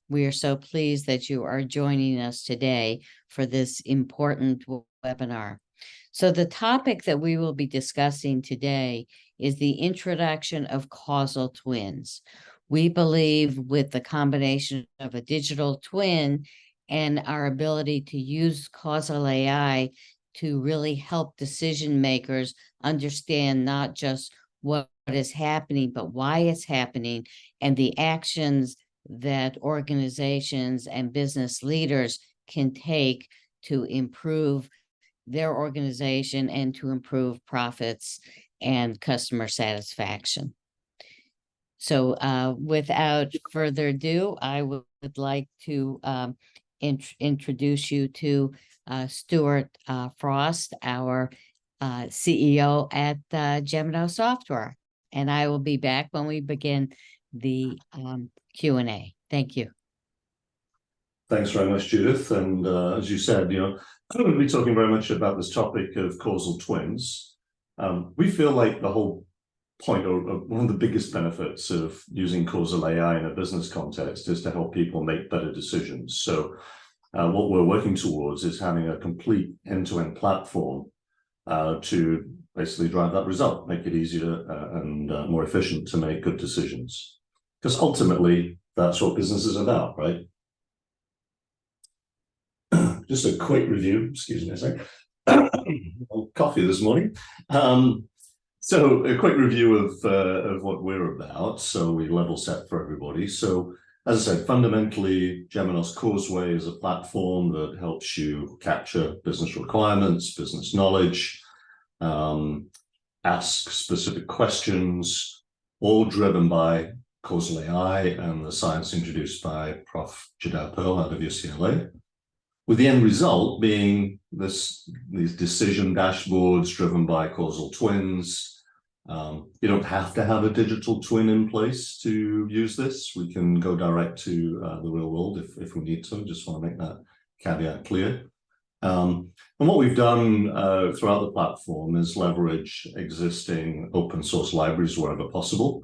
We are so pleased that you are joining us today for this important webinar. So the topic that we will be discussing today is the introduction of causal twins. We believe with the combination of a digital twin and our ability to use causal AI to really help decision makers understand not just what is happening, but why it's happening, and the actions that organizations and business leaders can take to improve their organization and to improve profits and customer satisfaction. So without further ado, I would like to introduce you to Stuart Frost, our CEO at Gemino Software. And I will be back when we begin the Q&A. Thank you. Thanks very much, Judith. And as you said, I'm going to be talking very much about this topic of causal twins. We feel like the whole point, or one of the biggest benefits of using causal AI in a business context, is to help people make better decisions. So what we're working towards is having a complete end-to-end platform to basically drive that result, make it easier and more efficient to make good decisions. Because ultimately, that's what business is about, right? Just a quick review, excuse me a second. Coffee this morning. So a quick review of what we're about, so we level set for everybody. So as I said, fundamentally, Gemino's Causeway is a platform that helps you capture business requirements, business knowledge, ask specific questions, all driven by causal AI and the science introduced by Prof. Jadar Pearl out of UCLA, with the end result being these decision dashboards driven by causal twins. You don't have to have a digital twin in place to use this. We can go direct to the real world if we need to. Just want to make that caveat clear. And what we've done throughout the platform is leverage existing open source libraries wherever possible.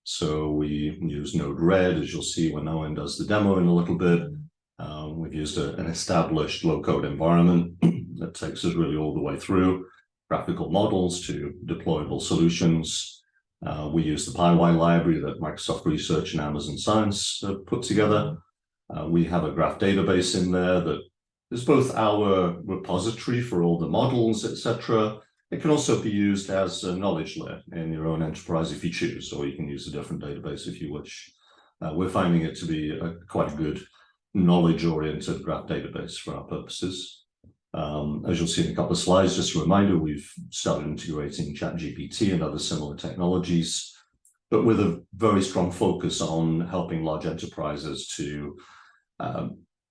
So we use Node-RED, as you'll see when Owen does the demo in a little bit. We've used an established low-code environment that takes us really all the way through graphical models to deployable solutions. We use the PyY library that Microsoft Research and Amazon Science put together. We have a graph database in there that is both our repository for all the models, etc. It can also be used as a knowledge layer in your own enterprise if you choose, or you can use a different database if you wish. We're finding it to be quite a good knowledge-oriented graph database for our purposes. As you'll see in a couple of slides, just a reminder, we've started integrating ChatGPT and other similar technologies, but with a very strong focus on helping large enterprises to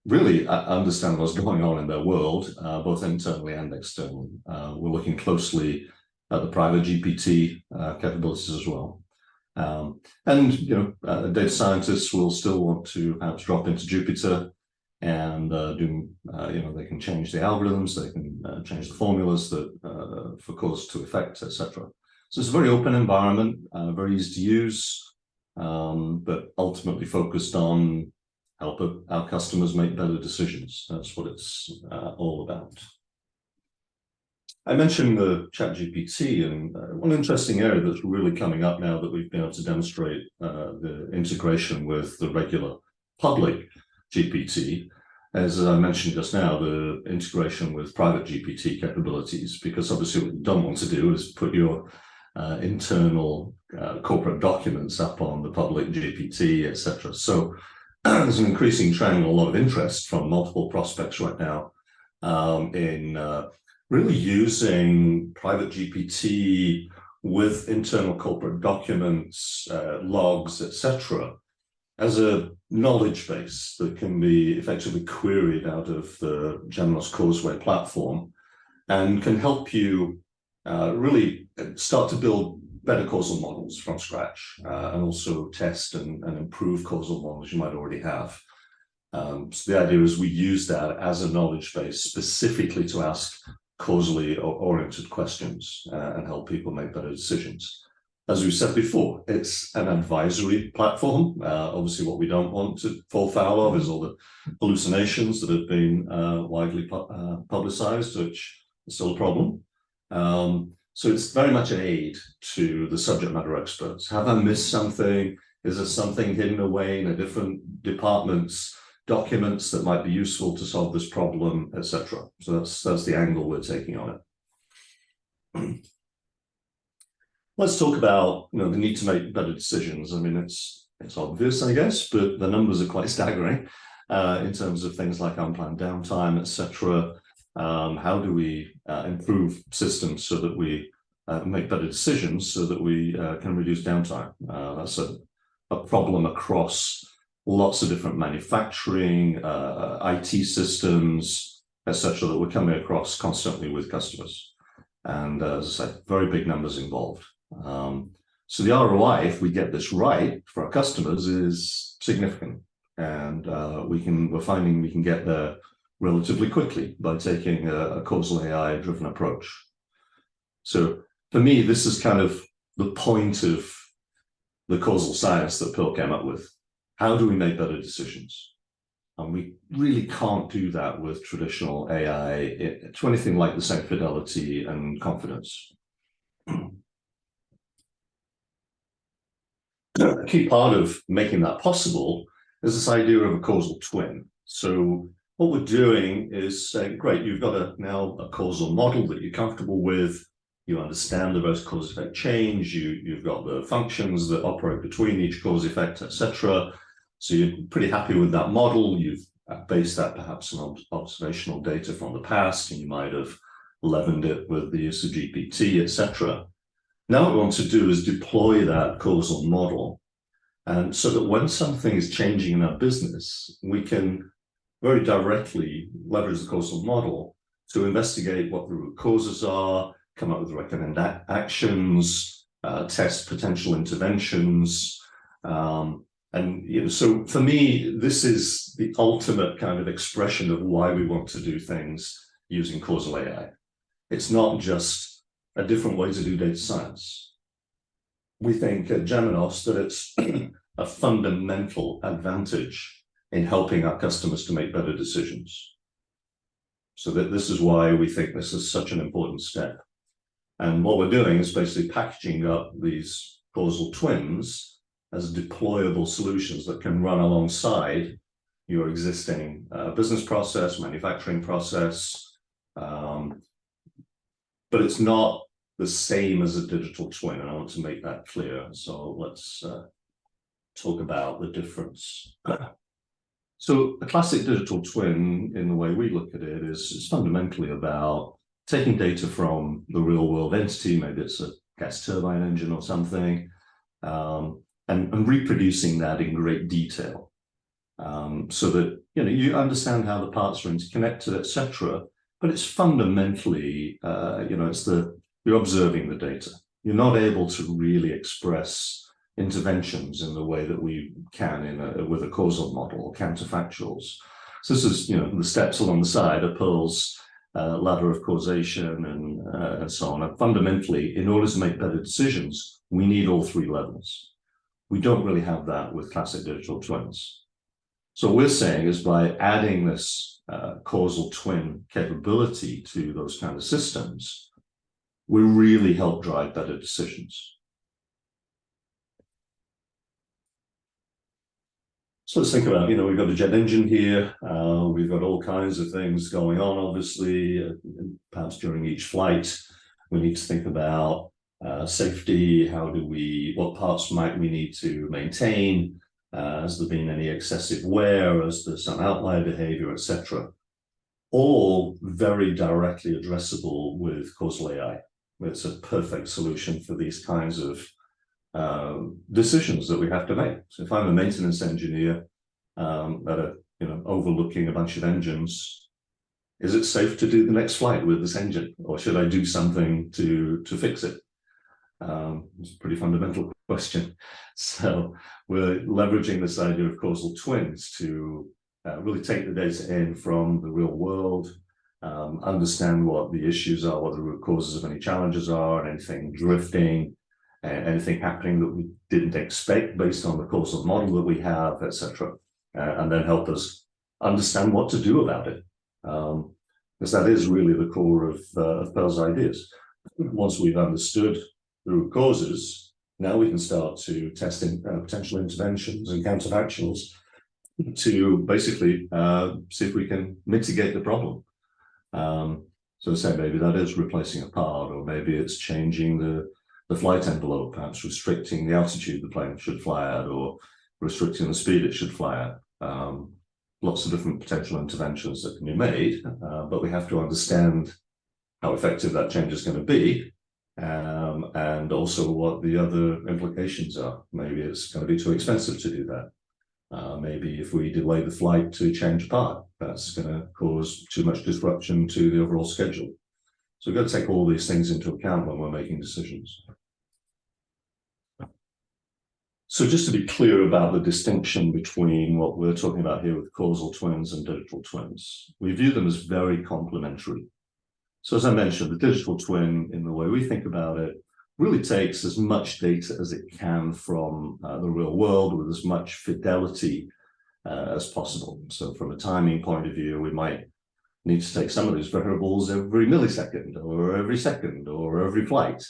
really understand what's going on in their world, both internally and externally. We're looking closely at the private GPT capabilities as well. Data scientists will still want to perhaps drop into Jupyter and they can change the algorithms, they can change the formulas that for cause to effect, etc. So it's a very open environment, very easy to use, but ultimately focused on help our customers make better decisions. That's what it's all about. I mentioned the ChatGPT, and one interesting area that's really coming up now that we've been able to demonstrate the integration with the regular public GPT, as I mentioned just now, the integration with private GPT capabilities, because obviously what you don't want to do is put your internal corporate documents up on the public GPT, etc. So there's an increasing trend and a lot of interest from multiple prospects right now in really using private GPT with internal corporate documents, logs, etc., as a knowledge base that can be effectively queried out of the Gemino's Causeway platform and can help you really start to build better causal models from scratch and also test and improve causal models you might already have. So the idea is we use that as a knowledge base specifically to ask causally oriented questions and help people make better decisions. as we said before, it's an advisory platform. Obviously, what we don't want to fall foul of is all the hallucinations that have been widely publicized, which is still a problem. So it's very much an aid to the subject matter experts. Have I missed something? Is there something hidden away in a different department's documents that might be useful to solve this problem, etc.? So that's the angle we're taking on it. Let's talk about the need to make better decisions. I mean, it's obvious, I guess, but the numbers are quite staggering in terms of things like unplanned downtime, etc. How do we improve systems so that we make better decisions so that we can reduce downtime? That's a problem across lots of different manufacturing, IT systems, etc. that we're coming across constantly with customers. And as I said, very big numbers involved. So the ROI, if we get this right for our customers, is significant. And we're finding we can get there relatively quickly by taking a causal AI driven approach. So for me, this is kind of the point of the causal science that Pearl came up with. How do we make better decisions? And we really can't do that with traditional AI to anything like the same fidelity and confidence. A key part of making that possible is this idea of a causal twin. So what we're doing is saying, great, you've got now a causal model that you're comfortable with. You understand the various cause-effect change. You've got the functions that operate between each cause-effect, etc. So you're pretty happy with that model. You've based that perhaps on observational data from the past, and you might have leavened it with the use of GPT, etc. Now what we want to do is deploy that causal model, and so that when something is changing in our business, we can very directly leverage the causal model to investigate what the root causes are, come up with recommended actions, test potential interventions. And so for me, this is the ultimate kind of expression of why we want to do things using causal AI. It's not just a different way to do data science. We think at Geminos that it's a fundamental advantage in helping our customers to make better decisions. So that this is why we think this is such an important step. And what we're doing is basically packaging up these causal twins as deployable solutions that can run alongside your existing business process, manufacturing process. But it's not the same as a digital twin, and I want to make that clear. So let's talk about the difference. So a classic digital twin, in the way we look at it, is fundamentally about taking data from the real world entity, maybe it's a gas turbine engine or something, and reproducing that in great detail, so that you understand how the parts are interconnected, etc. But it's fundamentally, you're observing the data. You're not able to really express interventions in the way that we can with a causal model or counterfactuals. So this is, the steps along the side are Pearl's ladder of causation and so on. And fundamentally, in order to make better decisions, we need all three levels. We don't really have that with classic digital twins. So what we're saying is by adding this causal twin capability to those kind of systems, we really help drive better decisions. So let's think about, we've got a jet engine here. We've got all kinds of things going on, obviously, perhaps during each flight. We need to think about safety. What parts might we need to maintain? Has there been any excessive wear? Has there some outlier behavior, etc.? All very directly addressable with causal AI. It's a perfect solution for these kinds of decisions that we have to make. So if I'm a maintenance engineer overlooking a bunch of engines, is it safe to do the next flight with this engine, or should I do something to fix it? It's a pretty fundamental question. So we're leveraging this idea of causal twins to really take the data in from the real world, understand what the issues are, what the root causes of any challenges are, and anything drifting, anything happening that we didn't expect based on the causal model that we have, etc., and then help us understand what to do about it. Because that is really the core of Pearl's ideas. Once we've understood the root causes, now we can start to test potential interventions and counterfactuals to basically see if we can mitigate the problem. So say maybe that is replacing a part, or maybe it's changing the flight envelope, perhaps restricting the altitude the plane should fly at, or restricting the speed it should fly at. Lots of different potential interventions that can be made, but we have to understand how effective that change is going to be, and also what the other implications are. Maybe it's going to be too expensive to do that. Maybe if we delay the flight to change a part, that's going to cause too much disruption to the overall schedule. So we've got to take all these things into account when we're making decisions. So just to be clear about the distinction between what we're talking about here with causal twins and digital twins, we view them as very complementary. So as I mentioned, the digital twin, in the way we think about it, really takes as much data as it can from the real world with as much fidelity as possible. So from a timing point of view, we might need to take some of these variables every millisecond or every second or every flight.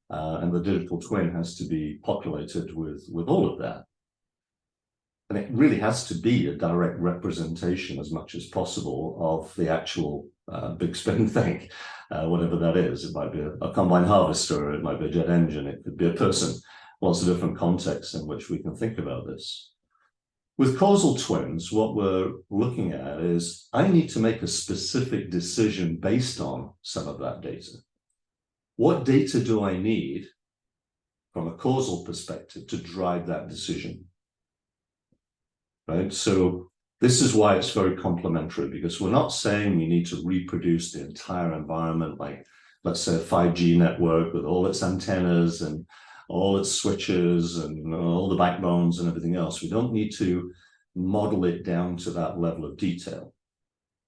And the digital twin has to be populated with all of that. And it really has to be a direct representation as much as possible of the actual big spin thing, whatever that is. It might be a combine harvester, it might be a jet engine, it could be a person. Lots of different contexts in which we can think about this. With causal twins, what we're looking at is I need to make a specific decision based on some of that data. What data do I need from a causal perspective to drive that decision? Right? So this is why it's very complementary, because we're not saying we need to reproduce the entire environment, like, let's say, a 5G network with all its antennas and all its switches and all the backbones and everything else. We don't need to model it down to that level of detail.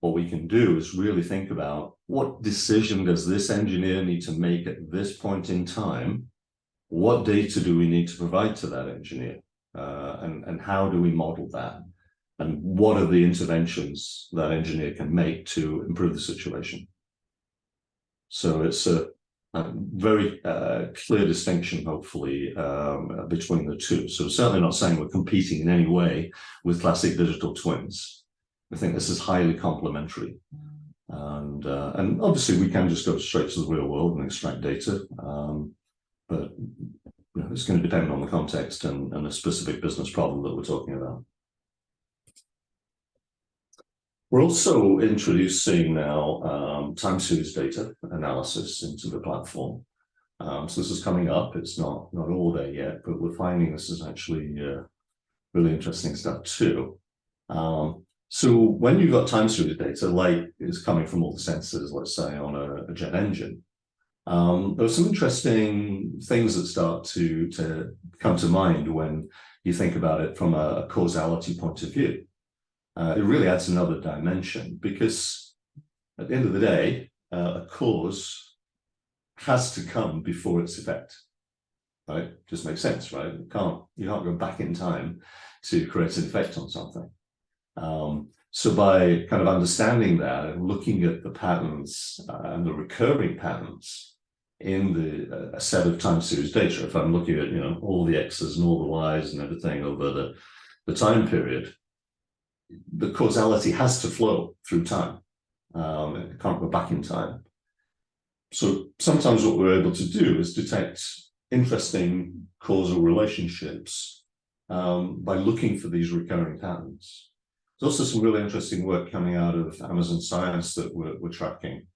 What we can do is really think about what decision does this engineer need to make at this point in time? What data do we need to provide to that engineer? And how do we model that? And what are the interventions that engineer can make to improve the situation? So it's a very clear distinction, hopefully, between the two. So certainly not saying we're competing in any way with classic digital twins. I think this is highly complementary. And obviously we can just go straight to the real world and extract data. But you know, it's going to depend on the context and the specific business problem that we're talking about. We're also introducing now time series data analysis into the platform. So this is coming up. It's not all there yet, but we're finding this is actually really interesting stuff too. So when you've got time series data, light is coming from all the sensors, let's say on a jet engine. There are some interesting things that start to come to mind when you think about it from a causality point of view. It really adds another dimension, because at the end of the day, a cause has to come before its effect, right? Just makes sense, right? You can't go back in time to create an effect on something. So by kind of understanding that and looking at the patterns and the recurring patterns in a set of time series data, if I'm looking at, you know, all the X's and all the Y's and everything over the time period, the causality has to flow through time. It can't go back in time. So sometimes what we're able to do is detect interesting causal relationships by looking for these recurring patterns. There's also some really interesting work coming out of Amazon Science that we're tracking.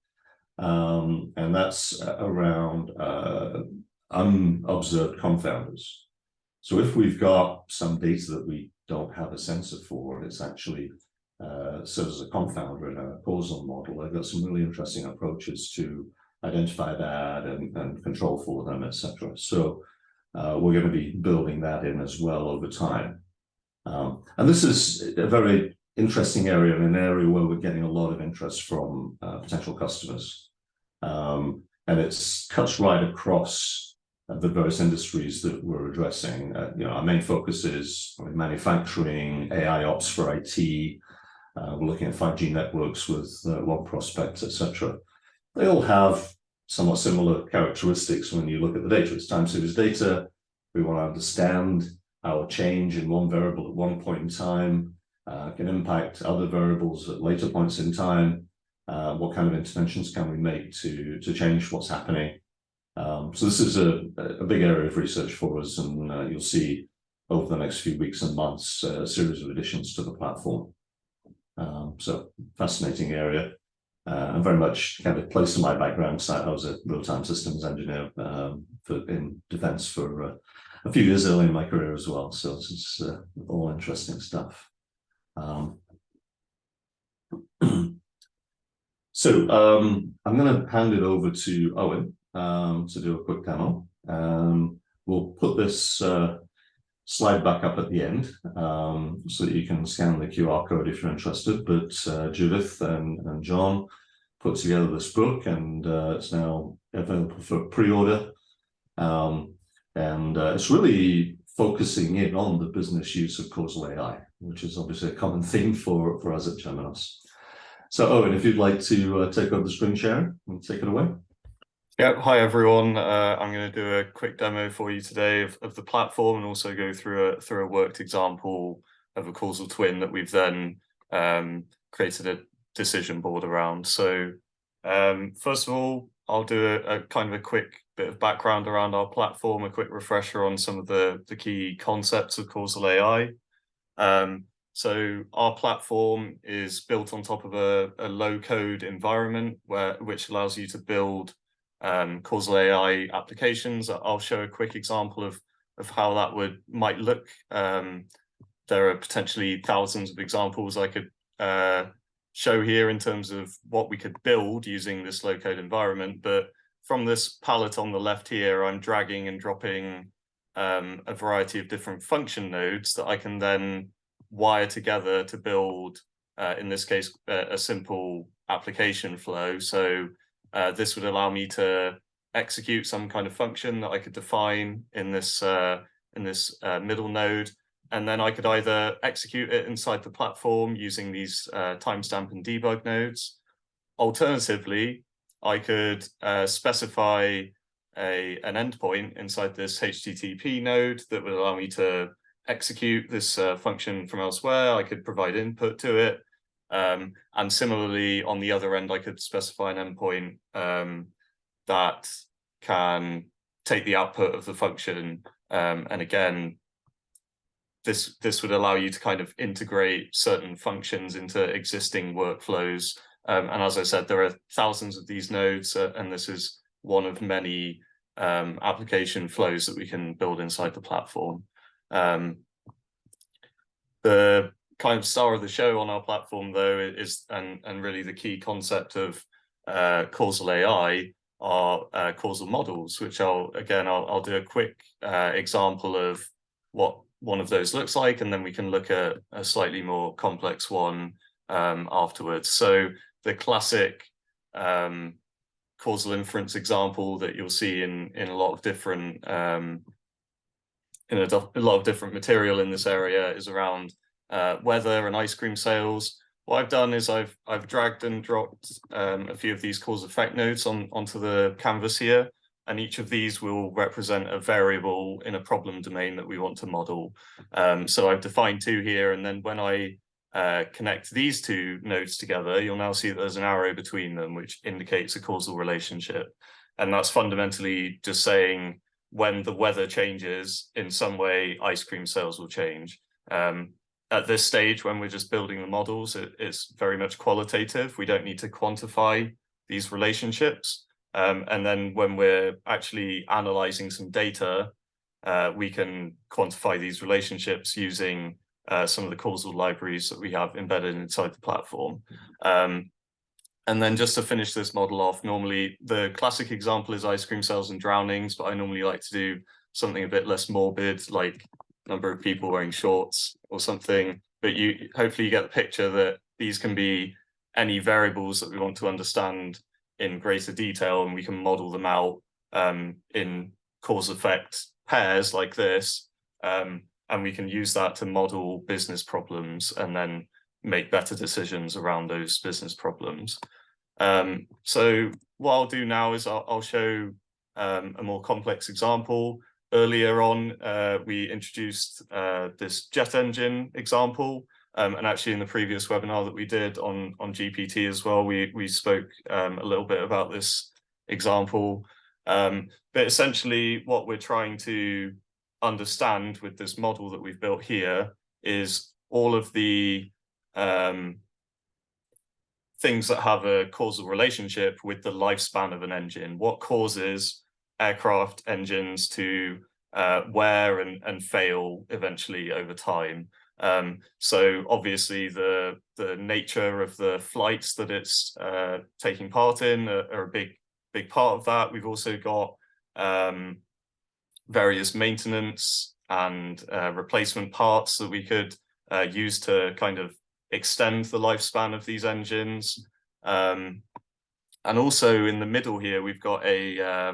And that's around unobserved confounders. So if we've got some data that we don't have a sensor for, it's actually serves as a confounder in a causal model. I've got some really interesting approaches to identify that and control for them, etc. So we're going to be building that in as well over time. And this is a very interesting area, and an area where we're getting a lot of interest from potential customers. And it cuts right across the various industries that we're addressing. Our main focus is manufacturing, AI ops for IT. We're looking at 5G networks with one prospects, etc. They all have somewhat similar characteristics when you look at the data. It's time series data. We want to understand how a change in one variable at one point in time can impact other variables at later points in time. What kind of interventions can we make to change what's happening? So this is a big area of research for us, and you'll see over the next few weeks and months a series of additions to the platform. So fascinating area, and very much kind of plays to my background. So I was a real-time systems engineer in defense for a few years early in my career as well. So this is all interesting stuff. So I'm going to hand it over to Owen to do a quick demo. We'll put this slide back up at the end so that you can scan the QR code if you're interested. But Judith and John put together this book, and it's now available for pre-order. And it's really focusing in on the business use of causal AI, which is obviously a common theme for us at Temenos. So Owen, if you'd like to take over the screen sharing and take it away. Yeah, hi everyone. I'm going to do a quick demo for you today of the platform, and also go through a worked example of a causal twin that we've then created a decision board around. So first of all, I'll do a kind of a quick bit of background around our platform, a quick refresher on some of the key concepts of causal AI. So our platform is built on top of a low-code environment which allows you to build causal AI applications. I'll show a quick example of how that might look. There are potentially thousands of examples I could show here in terms of what we could build using this low-code environment. But from this palette on the left here, I'm dragging and dropping a variety of different function nodes that I can then wire together to build, in this case, a simple application flow. So this would allow me to execute some kind of function that I could define in this middle node, and then I could either execute it inside the platform using these timestamp and debug nodes. Alternatively, I could specify an endpoint inside this HTTP node that would allow me to execute this function from elsewhere. I could provide input to it. And similarly, on the other end, I could specify an endpoint that can take the output of the function. And again, this would allow you to kind of integrate certain functions into existing workflows. And as I said, there are thousands of these nodes, and this is one of many application flows that we can build inside the platform. The kind of star of the show on our platform, though, is and really the key concept of causal AI are causal models, which I'll do a quick example of what one of those looks like, and then we can look at a slightly more complex one afterwards. So the classic causal inference example that you'll see in a lot of different material in this area is around weather and ice cream sales. What I've done is I've dragged and dropped a few of these cause effect nodes onto the canvas here, and each of these will represent a variable in a problem domain that we want to model. So I've defined two here, and then when I connect these two nodes together, you'll now see that there's an arrow between them, which indicates a causal relationship. And that's fundamentally just saying when the weather changes in some way, ice cream sales will change. At this stage, when we're just building the models, it's very much qualitative. We don't need to quantify these relationships. And then when we're actually analyzing some data, we can quantify these relationships using some of the causal libraries that we have embedded inside the platform. And then just to finish this model off, normally the classic example is ice cream sales and drownings, but I normally like to do something a bit less morbid, like number of people wearing shorts or something. But hopefully you get the picture that these can be any variables that we want to understand in greater detail, and we can model them out in cause-effect pairs like this, and we can use that to model business problems and then make better decisions around those business problems. So what I'll do now is I'll show a more complex example. Earlier on, we introduced this jet engine example, and actually in the previous webinar that we did on GPT as well, we spoke a little bit about this example. But essentially what we're trying to understand with this model that we've built here is all of the things that have a causal relationship with the lifespan of an engine. What causes aircraft engines to wear and fail eventually over time? So obviously the nature of the flights that it's taking part in are a big part of that. We've also got various maintenance and replacement parts that we could use to kind of extend the lifespan of these engines. And also in the middle here, we've got a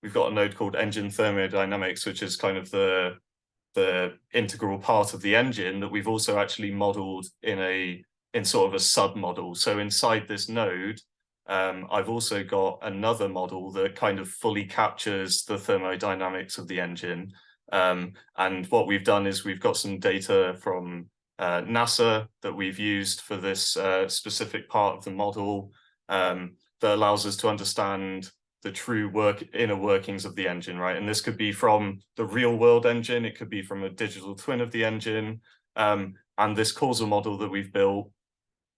node called engine thermodynamics, which is kind of the integral part of the engine that we've also actually modeled in sort of a sub-model. So inside this node, I've also got another model that kind of fully captures the thermodynamics of the engine. And what we've done is we've got some data from NASA that we've used for this specific part of the model that allows us to understand the true inner workings of the engine, right? And this could be from the real world engine, it could be from a digital twin of the engine, and this causal model that we've built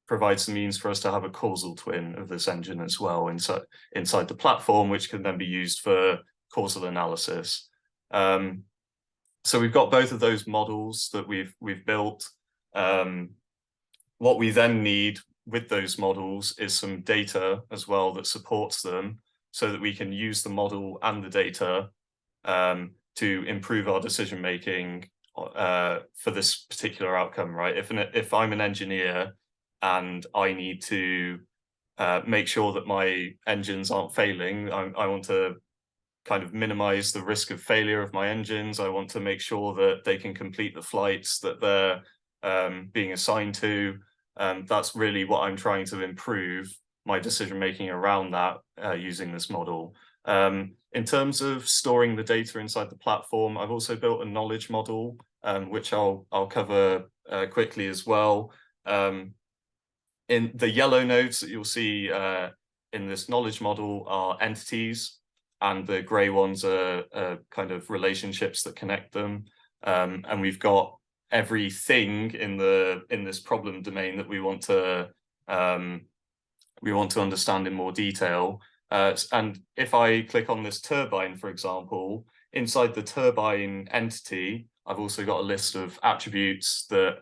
provides the means for us to have a causal twin of this engine as well inside the platform, which can then be used for causal analysis. So we've got both of those models that we've built. What we then need with those models is some data as well that supports them, so that we can use the model and the data to improve our decision making for this particular outcome, right? If I'm an engineer and I need to make sure that my engines aren't failing, I want to kind of minimize the risk of failure of my engines. I want to make sure that they can complete the flights that they're being assigned to. That's really what I'm trying to improve my decision making around that using this model. In terms of storing the data inside the platform, I've also built a knowledge model, which I'll cover quickly as well. In the yellow nodes that you'll see in this knowledge model are entities, and the gray ones are kind of relationships that connect them. And we've got everything in this problem domain that we want to understand in more detail. And if I click on this turbine, for example, inside the turbine entity, I've also got a list of attributes that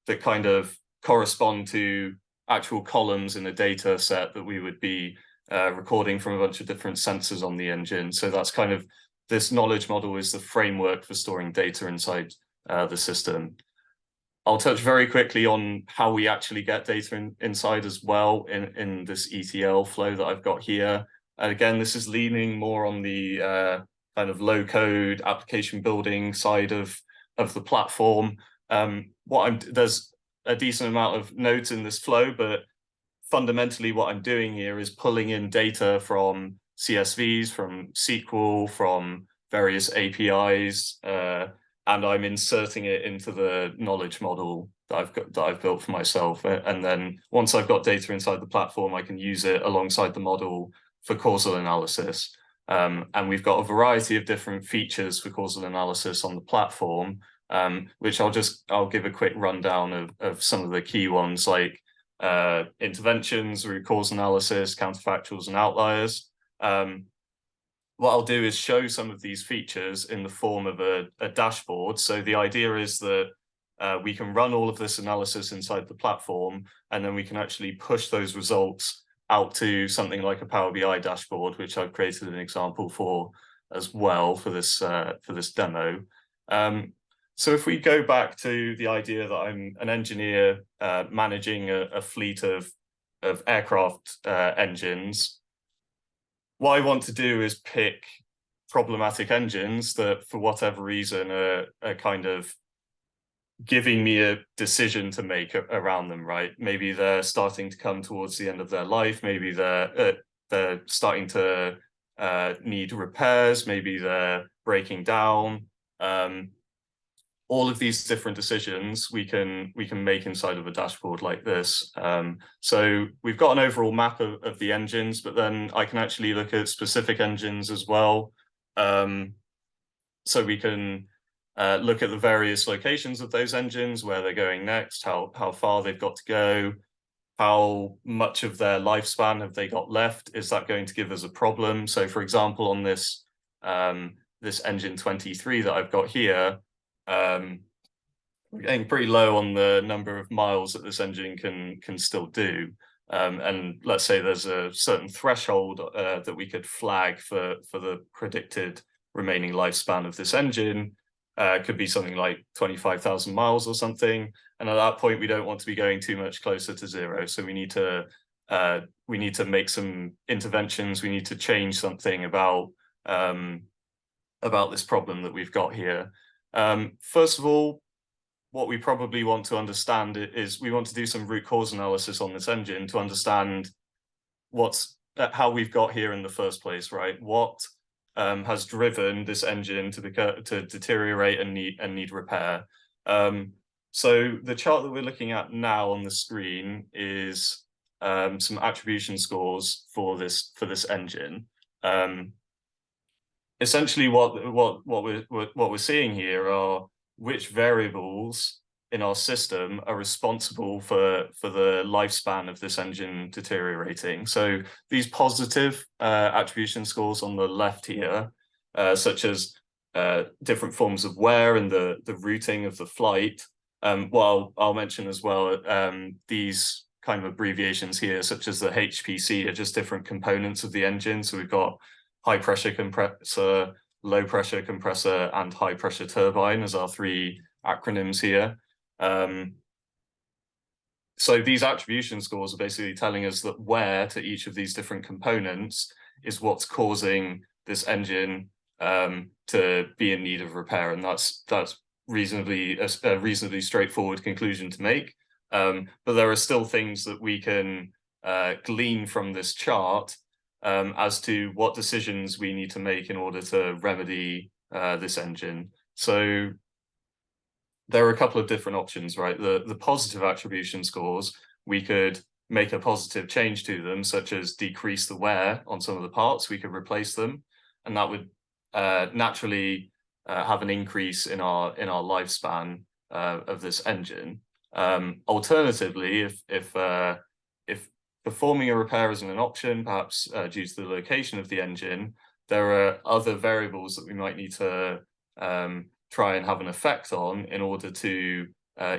that kind of correspond to actual columns in a data set that we would be recording from a bunch of different sensors on the engine. So that's kind of, this knowledge model is the framework for storing data inside the system. I'll touch very quickly on how we actually get data inside as well in this ETL flow that I've got here. And again, this is leaning more on the kind of low code application building side of the platform. There's a decent amount of nodes in this flow, but fundamentally what I'm doing here is pulling in data from CSVs, from SQL, from various APIs, and I'm inserting it into the knowledge model that I've built for myself. And then once I've got data inside the platform, I can use it alongside the model for causal analysis. And we've got a variety of different features for causal analysis on the platform, which I'll give a quick rundown of some of the key ones, like interventions, root cause analysis, counterfactuals, and outliers. What I'll do is show some of these features in the form of a dashboard. So the idea is that we can run all of this analysis inside the platform, and then we can actually push those results out to something like a Power BI dashboard, which I've created an example for as well for this demo. So if we go back to the idea that I'm an engineer managing a fleet of aircraft engines, what I want to do is pick problematic engines that for whatever reason are kind of giving me a decision to make around them, right? Maybe they're starting to come towards the end of their life. Maybe they're starting to need repairs. Maybe they're breaking down. All of these different decisions we can make inside of a dashboard like this. So we've got an overall map of the engines, but then I can actually look at specific engines as well. So we can look at the various locations of those engines, where they're going next, how far they've got to go, how much of their lifespan have they got left? Is that going to give us a problem? So for example, on this this engine 23 that I've got here, we're getting pretty low on the number of miles that this engine can still do. And let's say there's a certain threshold that we could flag for the predicted remaining lifespan of this engine. Could be something like 25,000 miles or something. And at that point, we don't want to be going too much closer to zero. So we need to make some interventions. We need to change something about this problem that we've got here. First of all, what we probably want to understand is we want to do some root cause analysis on this engine to understand how we've got here in the first place, right? What has driven this engine to deteriorate and need repair. So the chart that we're looking at now on the screen is some attribution scores for this engine. Essentially, what we're seeing here are which variables in our system are responsible for the lifespan of this engine deteriorating. So these positive attribution scores on the left here, such as different forms of wear and the routing of the flight. Well, I'll mention as well, these kind of abbreviations here, such as the HPC, are just different components of the engine. So we've got high pressure compressor, low pressure compressor, and high pressure turbine as our three acronyms here. So these attribution scores are basically telling us that wear to each of these different components is what's causing this engine to be in need of repair, and that's a reasonably straightforward conclusion to make. But there are still things that we can glean from this chart as to what decisions we need to make in order to remedy this engine. So there are a couple of different options, right? The positive attribution scores, we could make a positive change to them, such as decrease the wear on some of the parts. We could replace them, and that would naturally have an increase in our lifespan of this engine. Alternatively, if performing a repair isn't an option, perhaps due to the location of the engine, there are other variables that we might need to try and have an effect on in order to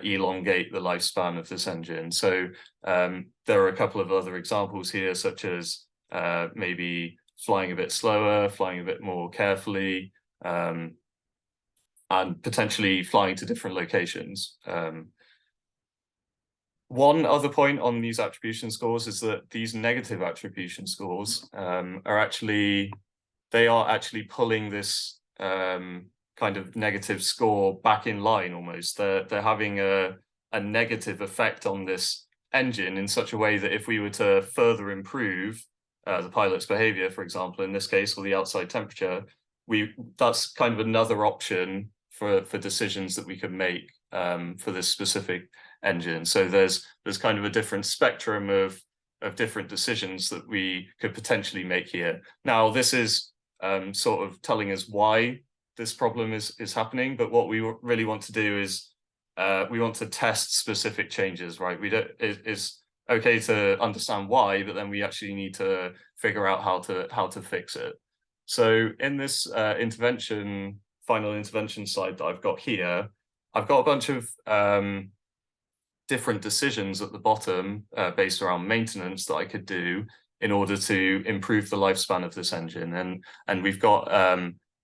elongate the lifespan of this engine. So there are a couple of other examples here, such as maybe flying a bit slower, flying a bit more carefully, and potentially flying to different locations. One other point on these attribution scores is that these negative attribution scores are actually pulling this kind of negative score back in line almost. They're having a negative effect on this engine in such a way that if we were to further improve the pilot's behavior, for example, in this case, or the outside temperature, that's kind of another option for decisions that we could make for this specific engine. So there's kind of a different spectrum of different decisions that we could potentially make here. Now, this is sort of telling us why this problem is happening, but what we really want to do is we want to test specific changes, right? It's okay to understand why, but then we actually need to figure out how to fix it. So in this final intervention slide that I've got here, I've got a bunch of different decisions at the bottom based around maintenance that I could do in order to improve the lifespan of this engine. And we've got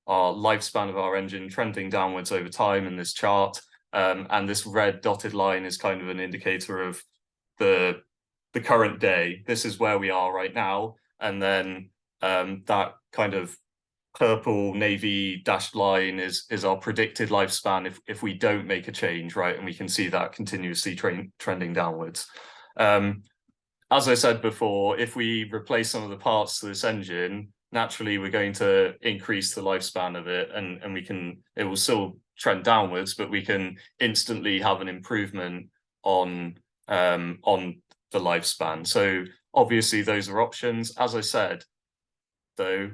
our lifespan of our engine trending downwards over time in this chart. And this red dotted line is kind of an indicator of the current day. This is where we are right now. And then that kind of purple navy dashed line is our predicted lifespan if we don't make a change, right? And we can see that continuously trending downwards. As I said before, if we replace some of the parts to this engine, naturally we're going to increase the lifespan of it, and it will still trend downwards, but we can instantly have an improvement on the lifespan. So obviously those are options. As I said, though,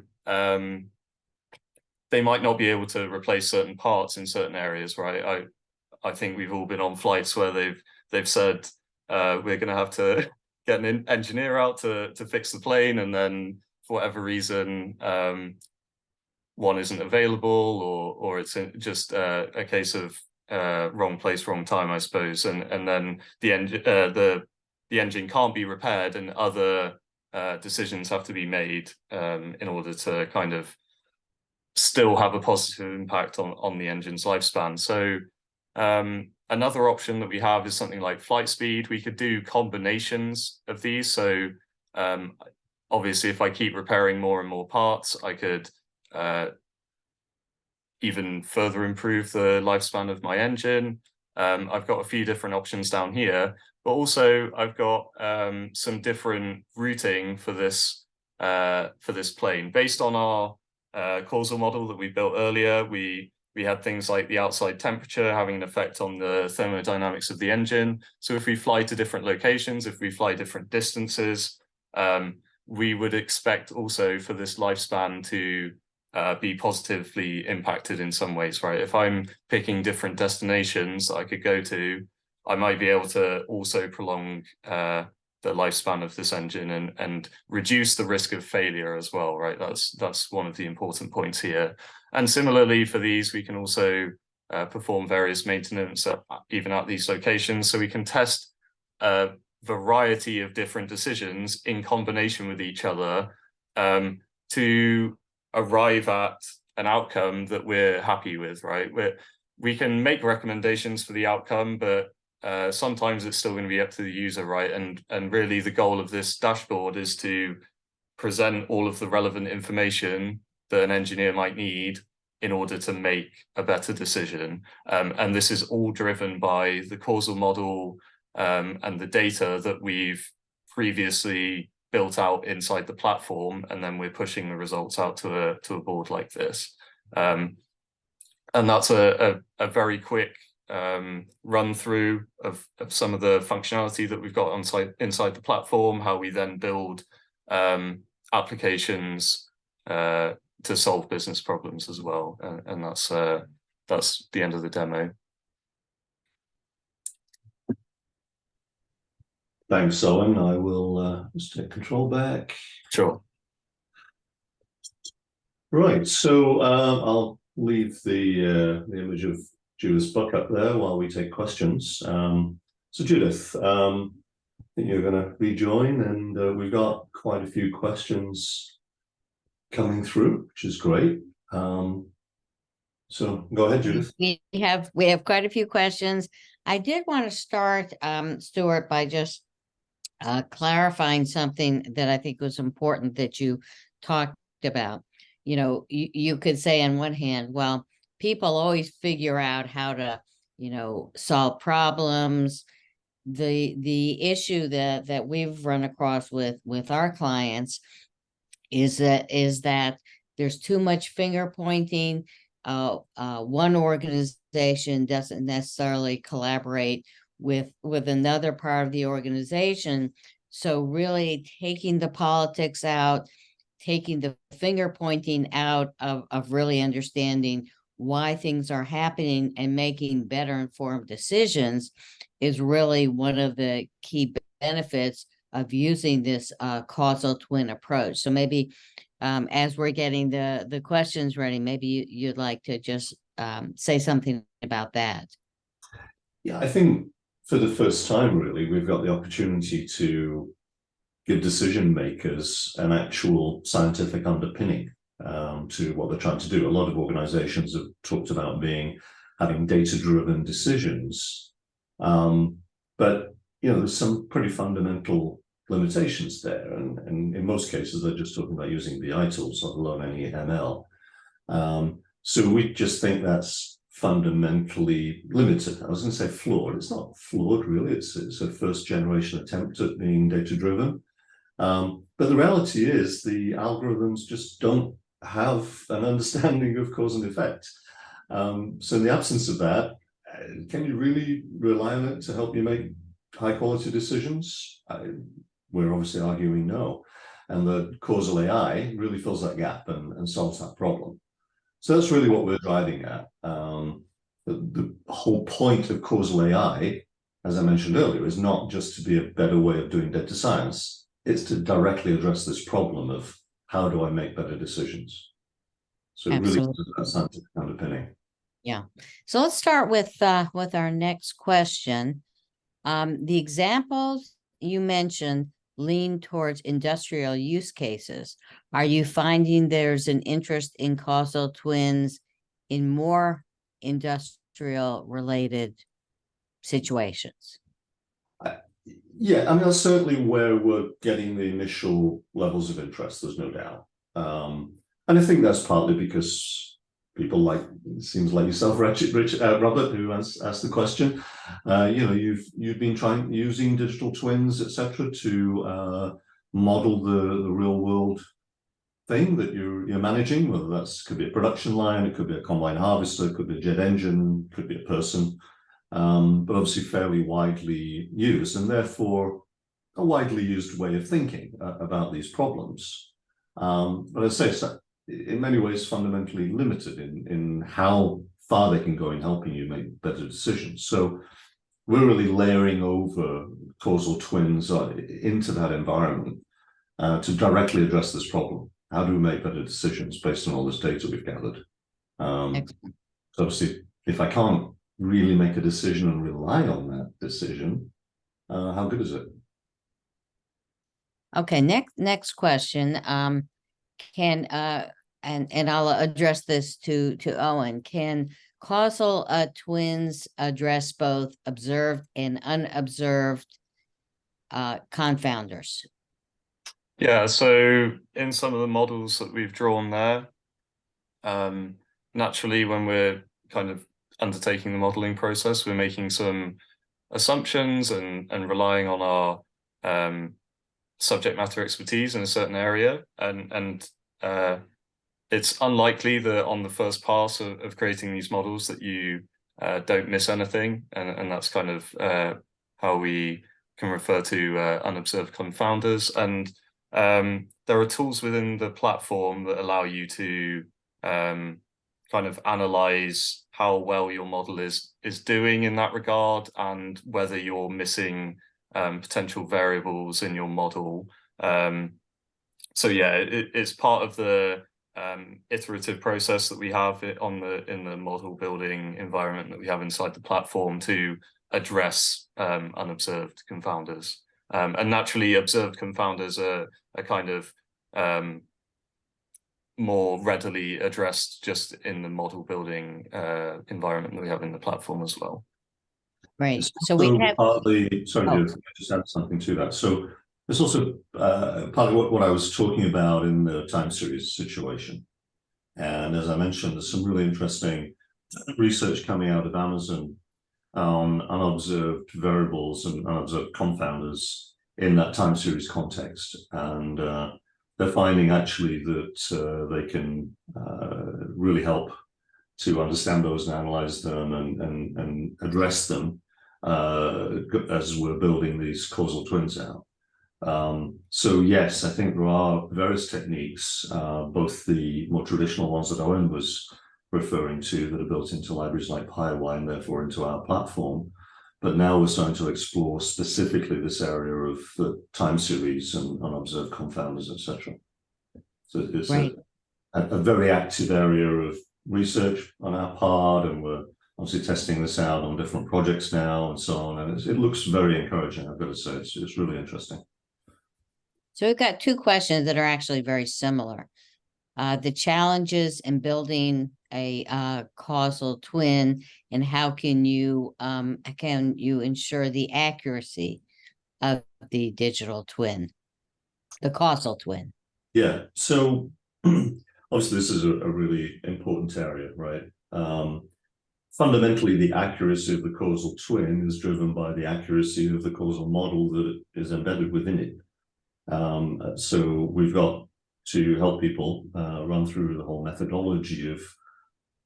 they might not be able to replace certain parts in certain areas, right? I think we've all been on flights where they've said we're going to have to get an engineer out to fix the plane, and then for whatever reason one isn't available, or it's just a case of wrong place, wrong time, I suppose, and then the engine can't be repaired, and other decisions have to be made in order to kind of still have a positive impact on the engine's lifespan. So another option that we have is something like flight speed. We could do combinations of these. So obviously, if I keep repairing more and more parts, I could even further improve the lifespan of my engine. I've got a few different options down here, but also I've got some different routing for this plane based on our causal model that we built earlier. We had things like the outside temperature having an effect on the thermodynamics of the engine. So if we fly to different locations, if we fly different distances, we would expect also for this lifespan to be positively impacted in some ways, right? If I'm picking different destinations that I could go to, I might be able to also prolong the lifespan of this engine and reduce the risk of failure as well, right? That's one of the important points here. And similarly for these, we can also perform various maintenance even at these locations. So we can test a variety of different decisions in combination with each other to arrive at an outcome that we're happy with, right? We can make recommendations for the outcome, but sometimes it's still going to be up to the user, right? And really the goal of this dashboard is to present all of the relevant information that an engineer might need in order to make a better decision. And this is all driven by the causal model and the data that we've previously built out inside the platform, and then we're pushing the results out to a board like this. And that's a very quick run through of some of the functionality that we've got inside the platform, how we then build applications to solve business problems as well. And that's the end of the demo. Thanks, Owen. I will just take control back. Sure. Right, so I'll leave the image of Judith's book up there while we take questions. So Judith, I think you're going to rejoin, and we've got quite a few questions coming through, which is great. So go ahead, Judith. We have quite a few questions. I did want to start, Stuart, by just clarifying something that I think was important that you talked about. You know, you could say on one hand, well, people always figure out how to, solve problems. The issue that we've run across with our clients is that there's too much finger pointing. One organization doesn't necessarily collaborate with another part of the organization. So really taking the politics out, taking the finger pointing out of really understanding why things are happening and making better informed decisions is really one of the key benefits of using this causal twin approach. So maybe as we're getting the questions ready, maybe you'd like to just say something about that. Yeah, I think for the first time, really, we've got the opportunity to give decision makers an actual scientific underpinning to what they're trying to do. A lot of organizations have talked about having data-driven decisions, but there's some pretty fundamental limitations there, and in most cases they're just talking about using BI tools, let alone any ML. So we just think that's fundamentally limited. I was going to say flawed. It's not flawed, really. It's a first generation attempt at being data driven. But the reality is the algorithms just don't have an understanding of cause and effect. So in the absence of that, can you really rely on it to help you make high quality decisions? We're obviously arguing no. And the causal AI really fills that gap and solves that problem. So that's really what we're driving at. The whole point of causal AI, as I mentioned earlier, is not just to be a better way of doing data science. It's to directly address this problem of how do I make better decisions? So it really is that scientific underpinning. Yeah. So let's start with our next question. The examples you mentioned lean towards industrial use cases. Are you finding there's an interest in causal twins in more industrial related situations? Yeah, I mean, that's certainly where we're getting the initial levels of interest, there's no doubt. And I think that's partly because people like, it seems like yourself, Robert, who asked the question. You've been using digital twins, etc., to model the real world thing that you're managing, whether that's could be a production line, it could be a combine harvester, it could be a jet engine, could be a person, but obviously fairly widely used, and therefore a widely used way of thinking about these problems. But I say, so in many ways, fundamentally limited in how far they can go in helping you make better decisions. So we're really layering over causal twins into that environment to directly address this problem. How do we make better decisions based on all this data we've gathered? So obviously, if I can't really make a decision and rely on that decision, how good is it? Okay, next question. And I'll address this to Owen. Can causal twins address both observed and unobserved confounders? Yeah, so in some of the models that we've drawn there, naturally, when we're kind of undertaking the modeling process, we're making some assumptions and relying on our subject matter expertise in a certain area. And it's unlikely that on the first pass of creating these models that you don't miss anything. And that's kind of how we can refer to unobserved confounders. And there are tools within the platform that allow you to kind of analyze how well your model is doing in that regard, and whether you're missing potential variables in your model. So yeah, it's part of the iterative process that we have in the model building environment that we have inside the platform to address unobserved confounders. And naturally, observed confounders are kind of more readily addressed just in the model building environment that we have in the platform as well. Right. So we have partly, sorry, just add something to that. So it's also partly what I was talking about in the time series situation. And as I mentioned, there's some really interesting research coming out of Amazon on unobserved variables and unobserved confounders in that time series context. And they're finding actually that they can really help to understand those and analyze them and address them as we're building these causal twins out. So yes, I think there are various techniques, both the more traditional ones that Owen was referring to that are built into libraries like PyY and therefore into our platform. But now we're starting to explore specifically this area of the time series and unobserved confounders, etc. So it's a very active area of research on our part, and we're obviously testing this out on different projects now and so on. And it looks very encouraging, I've got to say. It's really interesting. So we've got two questions that are actually very similar. The challenges in building a causal twin, and how can you ensure the accuracy of the digital twin, the causal twin? Yeah, so obviously this is a really important area, right? Fundamentally, the accuracy of the causal twin is driven by the accuracy of the causal model that is embedded within it. So we've got to help people run through the whole methodology of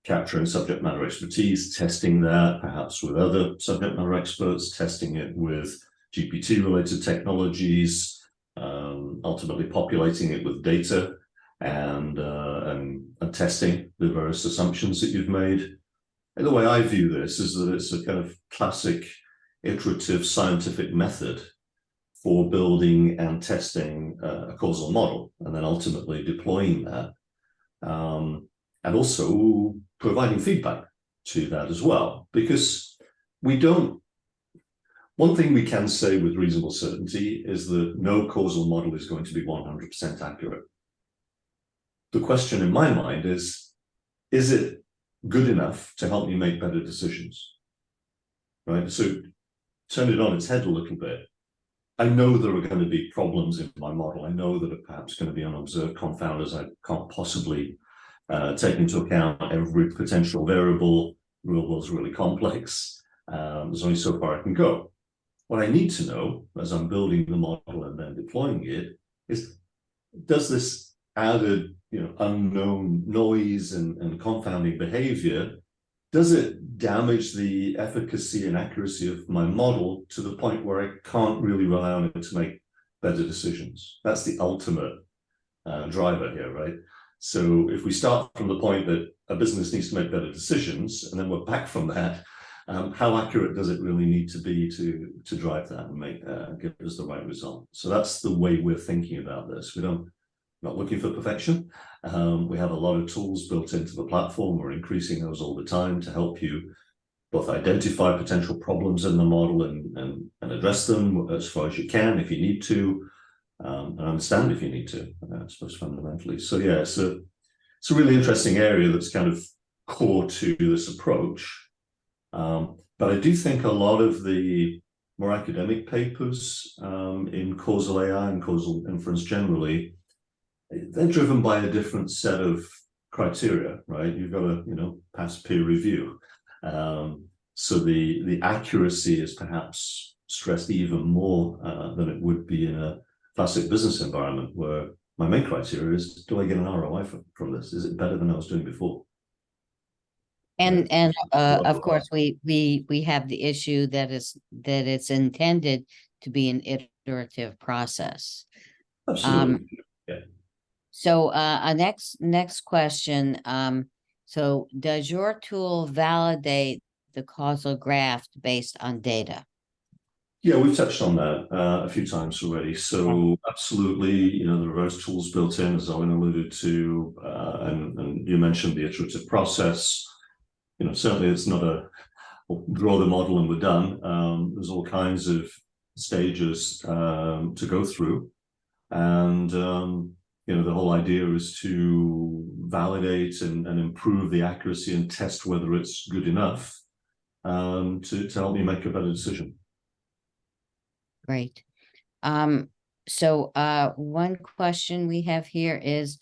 capturing subject matter expertise, testing that perhaps with other subject matter experts, testing it with GPT-related technologies, ultimately populating it with data and testing the various assumptions that you've made. And the way I view this is that it's a kind of classic iterative scientific method for building and testing a causal model, and then ultimately deploying that, and also providing feedback to that as well. Because one thing we can say with reasonable certainty is that no causal model is going to be 100% accurate. The question in my mind is it good enough to help me make better decisions, right? So turn it on its head a little bit. I know there are going to be problems in my model. I know that are perhaps going to be unobserved confounders. I can't possibly take into account every potential variable. The real world's really complex. There's only so far I can go. What I need to know as I'm building the model and then deploying it is, does this added unknown noise and confounding behavior, does it damage the efficacy and accuracy of my model to the point where I can't really rely on it to make better decisions? That's the ultimate driver here, right? So if we start from the point that a business needs to make better decisions, and then we're back from that, how accurate does it really need to be to drive that and give us the right result? So that's the way we're thinking about this. Not looking for perfection. We have a lot of tools built into the platform. We're increasing those all the time to help you both identify potential problems in the model and address them as far as you can if you need to, and understand if you need to, I suppose, fundamentally. So yeah, it's a really interesting area that's kind of core to this approach. But I do think a lot of the more academic papers in causal AI and causal inference generally, they're driven by a different set of criteria, right? You've got to, pass peer review. So the accuracy is perhaps stressed even more than it would be in a classic business environment, where my main criteria is, do I get an ROI from this? Is it better than I was doing before? And of course we have the issue that it's intended to be an iterative process. Absolutely. Yeah. So a next question. So does your tool validate the causal graph based on data? Yeah, we've touched on that a few times already. So absolutely, there are various tools built in, as Owen alluded to, and you mentioned the iterative process. Certainly it's not draw the model and we're done. There's all kinds of stages to go through, and the whole idea is to validate and improve the accuracy and test whether it's good enough to help you make a better decision. Great. So one question we have here is,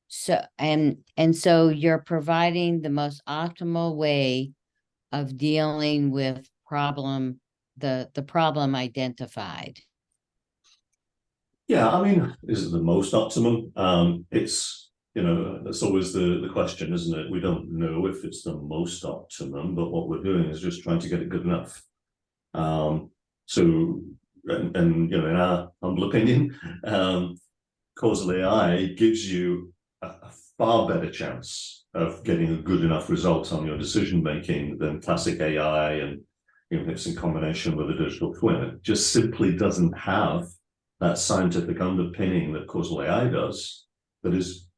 so so you're providing the most optimal way of dealing with the problem identified. Yeah, I mean, is it the most optimum? It's, that's always the question, isn't it? We don't know if it's the most optimum, but what we're doing is just trying to get it good enough. In our humble opinion, causal AI gives you a far better chance of getting a good enough result on your decision making than classic AI, and it's in combination with a digital twin. It just simply doesn't have that scientific underpinning that causal AI does, that is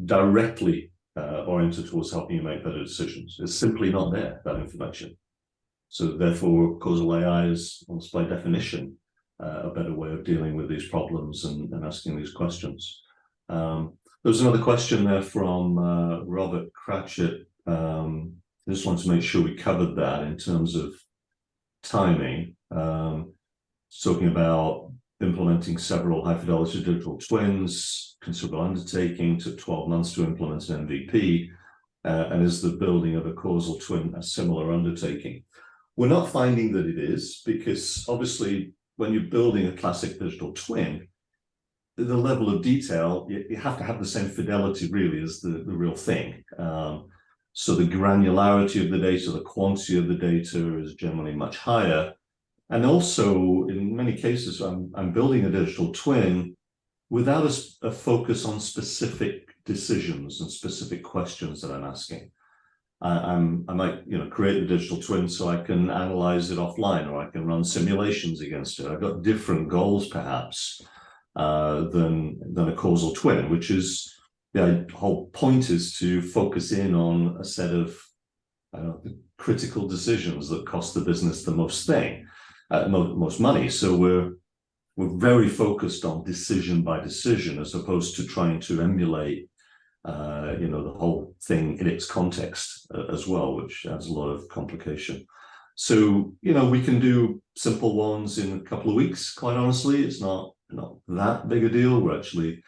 directly oriented towards helping you make better decisions. It's simply not there, that information. So therefore, causal AI is, almost by definition, a better way of dealing with these problems and asking these questions. There's another question there from Robert Cratchit. I just wanted to make sure we covered that in terms of timing. Talking about implementing several high-fidelity digital twins, considerable undertaking, took 12 months to implement an MVP, and is the building of a causal twin a similar undertaking? We're not finding that it is, because obviously when you're building a classic digital twin, the level of detail, you have to have the same fidelity really as the real thing. So the granularity of the data, the quantity of the data is generally much higher. And also, in many cases, I'm building a digital twin without a focus on specific decisions and specific questions that I'm asking. I might, create a digital twin so I can analyze it offline, or I can run simulations against it. I've got different goals, perhaps, than a causal twin, which is the whole point is to focus in on a set of critical decisions that cost the business the most most money. So we're very focused on decision by decision, as opposed to trying to emulate the whole thing in its context as well, which adds a lot of complication. So we can do simple ones in a couple of weeks. Quite honestly, it's not that big a deal. We're actually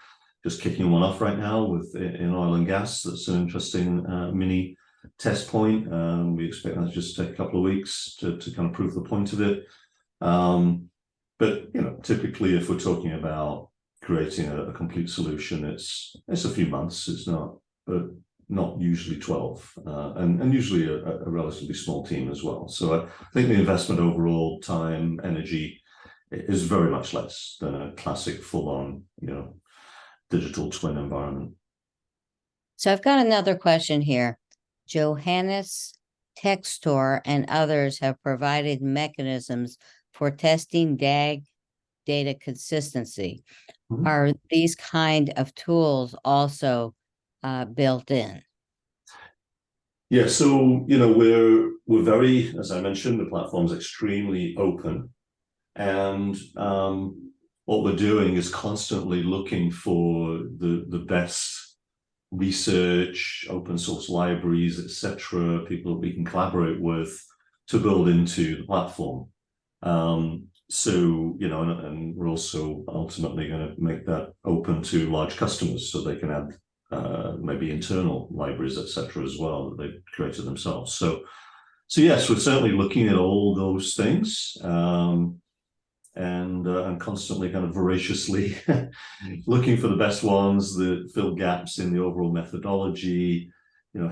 just kicking one off right now in oil and gas. That's an interesting mini test point. We expect that to just take a couple of weeks to kind of prove the point of it. But typically, if we're talking about creating a complete solution, it's a few months. It's not usually 12, and usually a relatively small team as well. So I think the investment overall, time, energy, is very much less than a classic full-on, digital twin environment. So I've got another question here. Johannes Textor and others have provided mechanisms for testing DAG data consistency. Mm-hmm. Are these kind of tools also built in? Yeah, so we're very, as I mentioned, the platform's extremely open, and what we're doing is constantly looking for the best research, open source libraries, etc., people that we can collaborate with to build into the platform. So and we're also ultimately going to make that open to large customers, so they can add maybe internal libraries, etc., as well, that they've created themselves. So yes, we're certainly looking at all those things, and constantly kind of voraciously looking for the best ones that fill gaps in the overall methodology,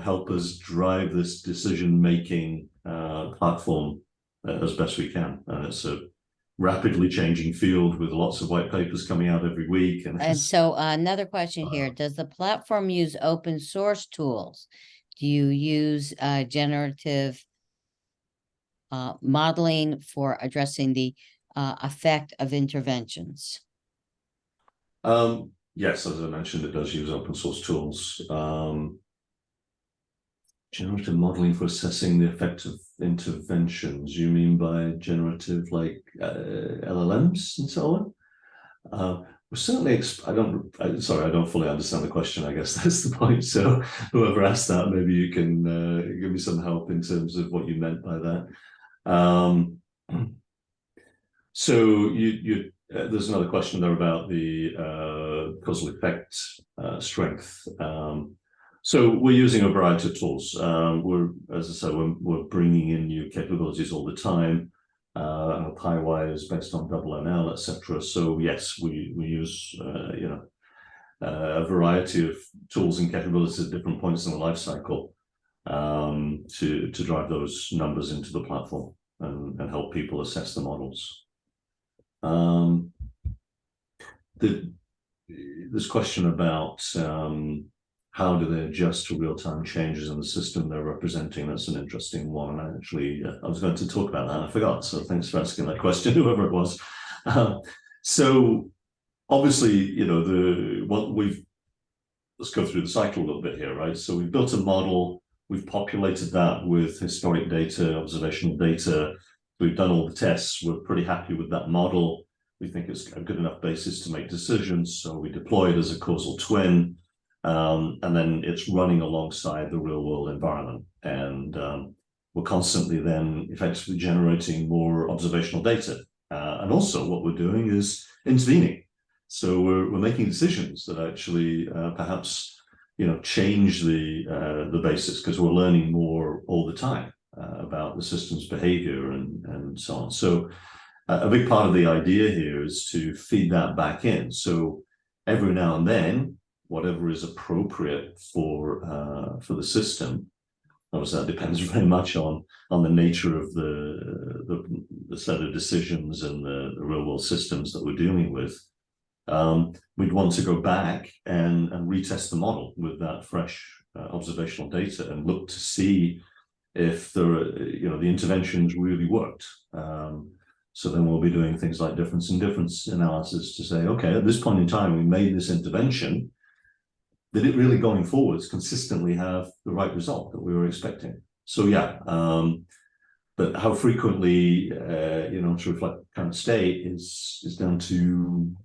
help us drive this decision-making platform as best we can. And it's a rapidly changing field with lots of white papers coming out every week. And so another question here, does the platform use open source tools? Do you use generative modeling for addressing the effect of interventions? Yes, as I mentioned, it does use open source tools. Generative modeling for assessing the effect of interventions. You mean by generative, like LLMs and so on? We're certainly. I don't fully understand the question. I guess that's the point. So whoever asked that, maybe you can give me some help in terms of what you meant by that. So there's another question there about the causal effect strength. So we're using a variety of tools. As I said, we're bringing in new capabilities all the time. PyWire is based on ML, etc. So yes, we use a variety of tools and capabilities at different points in the life cycle to drive those numbers into the platform and help people assess the models. This question about how do they adjust to real-time changes in the system they're representing? That's an interesting one. I was going to talk about that and I forgot. So thanks for asking that question, whoever it was. So obviously, let's go through the cycle a little bit here, right? So we've built a model, we've populated that with historic data, observational data. We've done all the tests. We're pretty happy with that model. We think it's a good enough basis to make decisions. So we deploy it as a causal twin. And then it's running alongside the real world environment. And we're constantly then effectively generating more observational data And also what we're doing is intervening. So we're making decisions that actually perhaps change the basis, because we're learning more all the time about the system's behavior and so on. So a big part of the idea here is to feed that back in. So every now and then, whatever is appropriate for the system, obviously that depends very much on the nature of the set of decisions and the real world systems that we're dealing with. We'd want to go back and retest the model with that fresh observational data and look to see if the interventions really worked. So then we'll be doing things like difference in difference analysis to say, okay, at this point in time, we made this intervention. Did it really going forwards consistently have the right result that we were expecting? So yeah, but how frequently, to reflect current state is down to,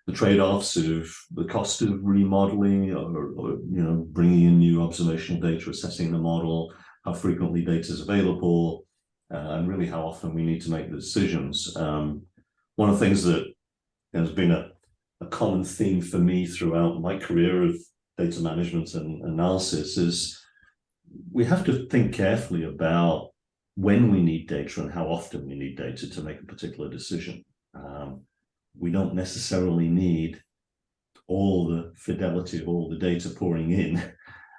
the trade-offs of the cost of remodeling or bringing in new observational data, assessing the model, how frequently data is available, and really how often we need to make the decisions. One of the things that has been a common theme for me throughout my career of data management and analysis is we have to think carefully about when we need data and how often we need data to make a particular decision. We don't necessarily need all the fidelity of all the data pouring in,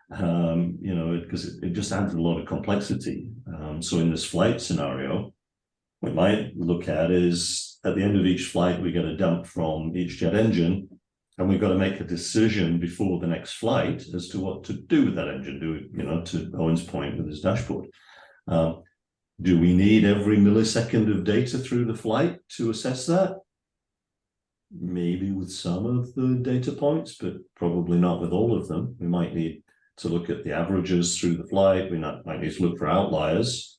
because it just adds a lot of complexity. So in this flight scenario, we might look at is at the end of each flight, we get a dump from each jet engine, and we've got to make a decision before the next flight as to what to do with that engine. To Owen's point with his dashboard. Do we need every millisecond of data through the flight to assess that? Maybe with some of the data points, but probably not with all of them. We might need to look at the averages through the flight. We might need to look for outliers,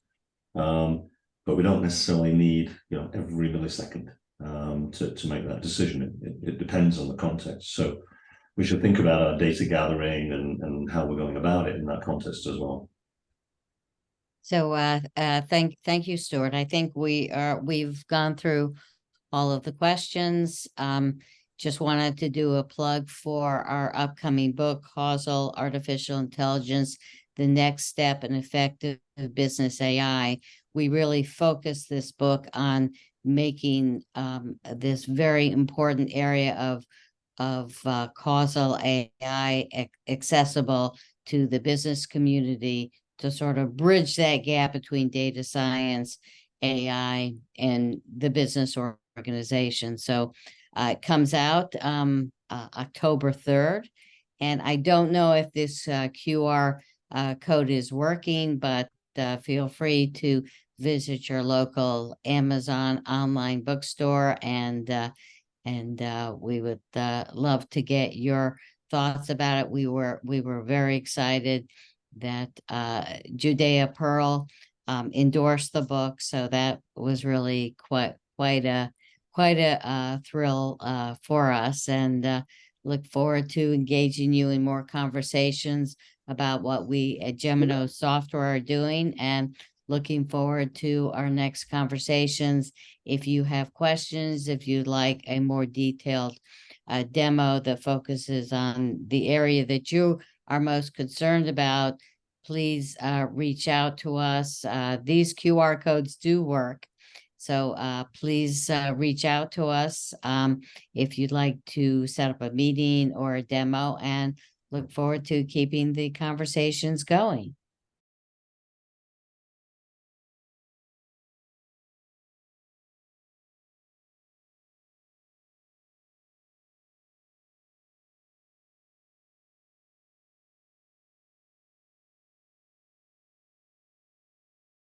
but we don't necessarily need every millisecond to make that decision. It depends on the context. So we should think about our data gathering and how we're going about it in that context as well. So thank you, Stuart. I think we've gone through all of the questions. Just wanted to do a plug for our upcoming book, Causal Artificial Intelligence, The Next Step in Effective Business AI. We really focus this book on making this very important area of causal AI accessible to the business community, to sort of bridge that gap between data science, AI, and the business organization. So it comes out October 3rd. And I don't know if this QR code is working, but feel free to visit your local Amazon online bookstore, and we would love to get your thoughts about it. We were very excited that Judea Pearl endorsed the book, so that was really quite a thrill for us, and look forward to engaging you in more conversations about what we at Gemino Software are doing, and looking forward to our next conversations. If you have questions, if you'd like a more detailed demo that focuses on the area that you are most concerned about, please reach out to us. These QR codes do work. So please reach out to us if you'd like to set up a meeting or a demo, and look forward to keeping the conversations going.